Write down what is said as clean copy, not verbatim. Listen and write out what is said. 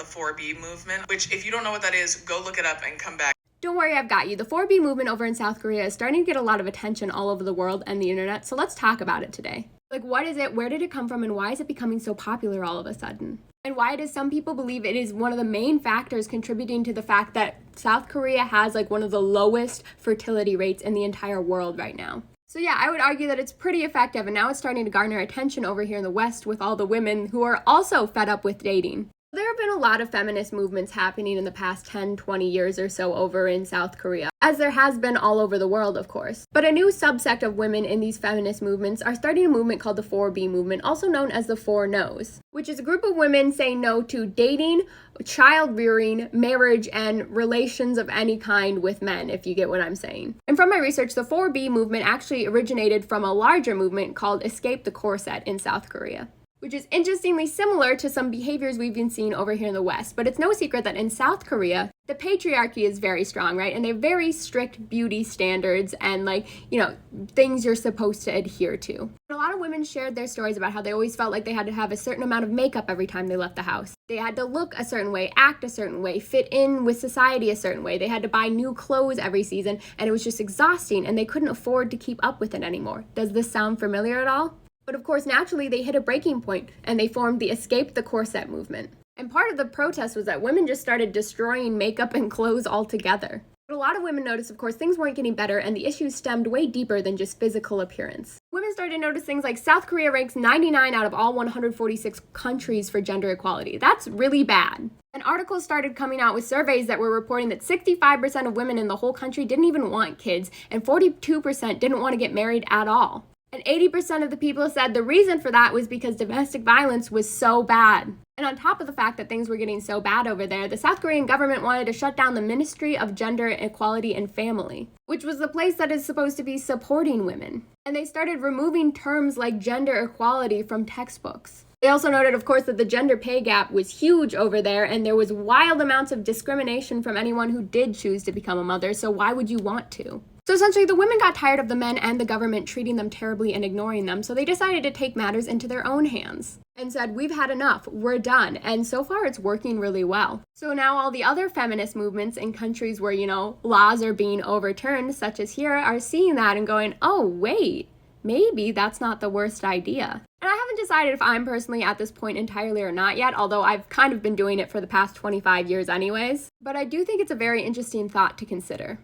the 4B movement, which if you don't know what that is, go look it up and come back. Don't worry, I've got you. The 4B movement over in South Korea is starting to get a lot of attention all over the world and the internet, so let's talk about it today. Like, what is it, where did it come from, and why is it becoming so popular all of a sudden? And why does some people believe it is one of the main factors contributing to the fact that South Korea has like one of the lowest fertility rates in the entire world right now? So yeah, I would argue that it's pretty effective, and now it's starting to garner attention over here in the West with all the women who are also fed up with dating. There have been a lot of feminist movements happening in the past 10, 20 years or so over in South Korea, as there has been all over the world, of course. But a new subsect of women in these feminist movements are starting a movement called the 4B movement, also known as the 4 No's, which is a group of women saying no to dating, child rearing, marriage, and relations of any kind with men, if you get what I'm saying. And from my research, the 4B movement actually originated from a larger movement called Escape the Corset in South Korea, which is interestingly similar to some behaviors we've been seeing over here in the West. But it's no secret that in South Korea, the patriarchy is very strong, right? And they have very strict beauty standards and things you're supposed to adhere to. And a lot of women shared their stories about how they always felt like they had to have a certain amount of makeup every time they left the house. They had to look a certain way, act a certain way, fit in with society a certain way. They had to buy new clothes every season, and it was just exhausting, and they couldn't afford to keep up with it anymore. Does this sound familiar at all? But of course, naturally, they hit a breaking point, and they formed the Escape the Corset movement. And part of the protest was that women just started destroying makeup and clothes altogether. But a lot of women noticed, of course, things weren't getting better, and the issues stemmed way deeper than just physical appearance. Women started to notice things like South Korea ranks 99 out of all 146 countries for gender equality. That's really bad. And articles started coming out with surveys that were reporting that 65% of women in the whole country didn't even want kids, and 42% didn't want to get married at all. And 80% of the people said the reason for that was because domestic violence was so bad. And on top of the fact that things were getting so bad over there, the South Korean government wanted to shut down the Ministry of Gender Equality and Family, which was the place that is supposed to be supporting women. And they started removing terms like gender equality from textbooks. They also noted, of course, that the gender pay gap was huge over there, and there was wild amounts of discrimination from anyone who did choose to become a mother, so why would you want to? So essentially, the women got tired of the men and the government treating them terribly and ignoring them, so they decided to take matters into their own hands and said, we've had enough, we're done, and so far it's working really well. So now all the other feminist movements in countries where, laws are being overturned, such as here, are seeing that and going, oh, wait, maybe that's not the worst idea. And I haven't decided if I'm personally at this point entirely or not yet, although I've kind of been doing it for the past 25 years anyways, but I do think it's a very interesting thought to consider.